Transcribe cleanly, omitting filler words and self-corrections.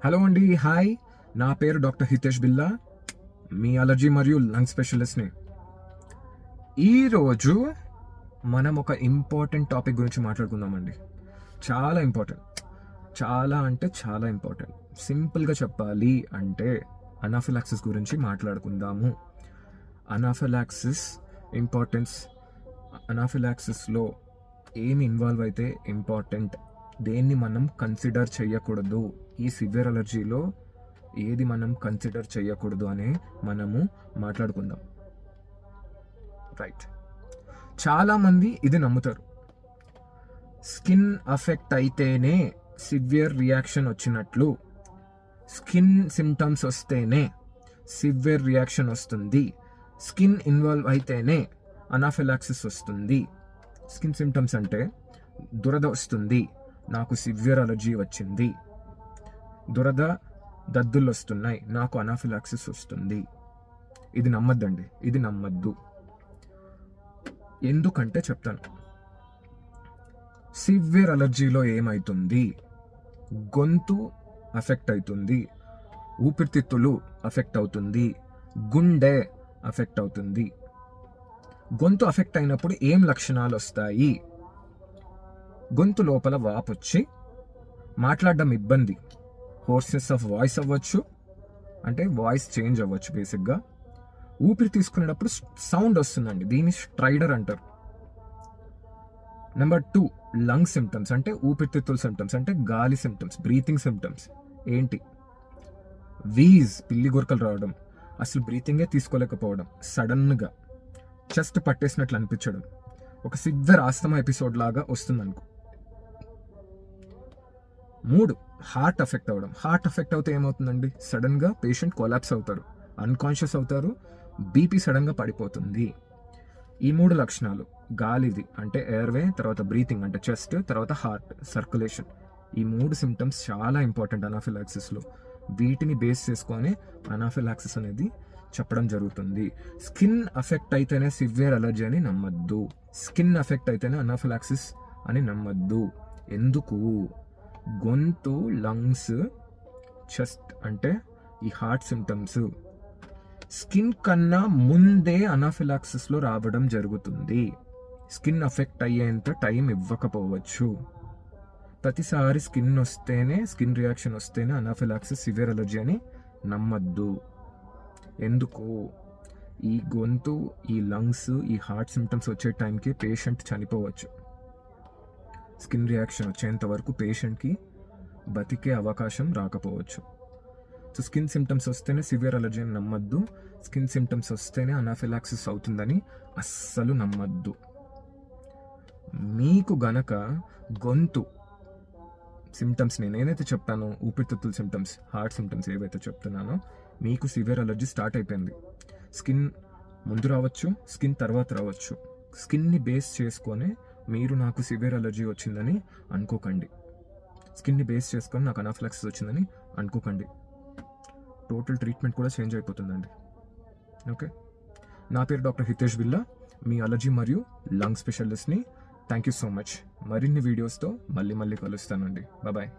Hello అండి, hi. నా పేరు డాక్టర్ హితేష్ బిల్లా, మీ అలర్జీ మరియు లంగ్ స్పెషలిస్ట్ని. ఈరోజు మనం ఒక ఇంపార్టెంట్ టాపిక్ గురించి మాట్లాడుకుందామండి. చాలా ఇంపార్టెంట్, చాలా అంటే చాలా ఇంపార్టెంట్. సింపుల్గా చెప్పాలి అంటే అనాఫిలాక్సిస్ గురించి మాట్లాడుకుందాము. అనాఫిలాక్సిస్ ఇంపార్టెన్స్, అనాఫిలాక్సిస్లో ఏమి ఇన్వాల్వ్ అయితే ఇంపార్టెంట్, దేన్ని మనం కన్సిడర్ చేయకూడదు, ఈ సివియర్ అలర్జీలో ఏది మనం కన్సిడర్ చేయకూడదు అని మనము మాట్లాడుకుందాం. రైట్. చాలామంది ఇది నమ్ముతారు, స్కిన్ అఫెక్ట్ అయితేనే సివియర్ రియాక్షన్ వచ్చినట్లు, స్కిన్ సిమ్టమ్స్ వస్తేనే సివియర్ రియాక్షన్ వస్తుంది, స్కిన్ ఇన్వాల్వ్ అయితేనే అనాఫిలాక్సిస్ వస్తుంది. స్కిన్ సిమ్టమ్స్ అంటే దురద వస్తుంది, నాకు సివియర్ అలర్జీ వచ్చింది, దురద దద్దులు వస్తున్నాయి, నాకు అనాఫిలాక్సిస్ వస్తుంది. ఇది నమ్మద్దండి, ఇది నమ్మద్దు. ఎందుకంటే చెప్తాను. సివియర్ అలర్జీలో ఏమవుతుంది, గొంతు అఫెక్ట్ అవుతుంది, ఊపిరితిత్తులు అఫెక్ట్ అవుతుంది, గుండె అఫెక్ట్ అవుతుంది. గొంతు అఫెక్ట్ అయినప్పుడు ఏం లక్షణాలు వస్తాయి? గొంతు లోపల వాపు వచ్చి మాట్లాడడం ఇబ్బంది, హోర్స్నెస్ ఆఫ్ వాయిస్ అవ్వచ్చు, అంటే వాయిస్ చేంజ్ అవ్వచ్చు. బేసిక్గా ఊపిరి తీసుకునేటప్పుడు సౌండ్ వస్తుందండి, దీన్ని స్ట్రైడర్ అంటారు. నెంబర్ 2, లంగ్ సిమ్టమ్స్ అంటే ఊపిరితిత్తుల సిమ్టమ్స్, అంటే గాలి సిమ్టమ్స్, బ్రీతింగ్ సిమ్టమ్స్. ఏంటి? వీజ్, పిల్లి గురకలు రావడం, అసలు బ్రీతింగే తీసుకోలేకపోవడం, సడన్గా చెస్ట్ పట్టేసినట్లు అనిపించడం, ఒక సివియర్ ఆస్తమా ఎపిసోడ్ లాగా వస్తుంది అనుకో. 3, హార్ట్ అఫెక్ట్ అవ్వడం. హార్ట్ అఫెక్ట్ అవుతే ఏమవుతుందండి, సడన్గా పేషెంట్ కొలాప్స్ అవుతారు, అన్కాన్షియస్ అవుతారు, బీపీ సడన్గా పడిపోతుంది. ఈ 3 లక్షణాలు, గాలిది అంటే ఎయిర్వే, తర్వాత బ్రీతింగ్ అంటే చెస్ట్, తర్వాత హార్ట్ సర్క్యులేషన్, ఈ 3 సిమ్టమ్స్ చాలా ఇంపార్టెంట్ అనాఫిలాక్సిస్లో. వీటిని బేస్ చేసుకొని అనాఫిలాక్సిస్ అనేది చెప్పడం జరుగుతుంది. స్కిన్ అఫెక్ట్ అయితేనే సివియర్ అలర్జీ అని నమ్మద్దు, స్కిన్ అఫెక్ట్ అయితేనే అనాఫిలాక్సిస్ అని నమ్మద్దు. ఎందుకు? గొంతు, లంగ్స్, చెస్ట్ అంటే ఈ హార్ట్ సిమ్టమ్స్ స్కిన్ కన్నా ముందే అనాఫిలాక్సిస్లో రావడం జరుగుతుంది. స్కిన్ అఫెక్ట్ అయ్యేంత టైం ఇవ్వకపోవచ్చు. ప్రతిసారి స్కిన్ వస్తేనే, స్కిన్ రియాక్షన్ వస్తేనే అనాఫిలాక్సిస్ సివియర్ అలర్జీ అని నమ్మద్దు. ఎందుకు? ఈ గొంతు, ఈ లంగ్స్, ఈ హార్ట్ సిమ్టమ్స్ వచ్చే టైంకి పేషెంట్ చనిపోవచ్చు. స్కిన్ రియాక్షన్ వచ్చేంత వరకు పేషెంట్కి బతికే అవకాశం రాకపోవచ్చు. సో స్కిన్ సిమ్టమ్స్ వస్తేనే సివియర్ అలర్జీ అని నమ్మద్దు, స్కిన్ సిమ్టమ్స్ వస్తేనే అనాఫిలాక్సిస్ అవుతుందని అస్సలు నమ్మద్దు. మీకు గనక గొంతు సిమ్టమ్స్ నేనైతే చెప్పానో, ఊపిరితిత్తుల సిమ్టమ్స్, హార్ట్ సిమ్టమ్స్ ఏవైతే చెప్తున్నానో, మీకు సివియర్ అలర్జీ స్టార్ట్ అయిపోయింది. స్కిన్ ముందు రావచ్చు, స్కిన్ తర్వాత రావచ్చు. స్కిన్ని బేస్ చేసుకొని మీరు నాకు సివియర్ అలర్జీ వచ్చిందని అనుకోకండి, స్కిన్ని బేస్ చేసుకొని నాకు అనాఫిలాక్సిస్ వచ్చిందని అనుకోకండి. టోటల్ ట్రీట్మెంట్ కూడా చేంజ్ అయిపోతుందండి. ఓకే. నా పేరు డాక్టర్ హితేష్ బిల్లా, మీ అలర్జీ మరియు లంగ్ స్పెషలిస్ట్ని. Thank you so much. మరిన్ని వీడియోస్తో మళ్ళీ కలుస్తానండి. బాయ్.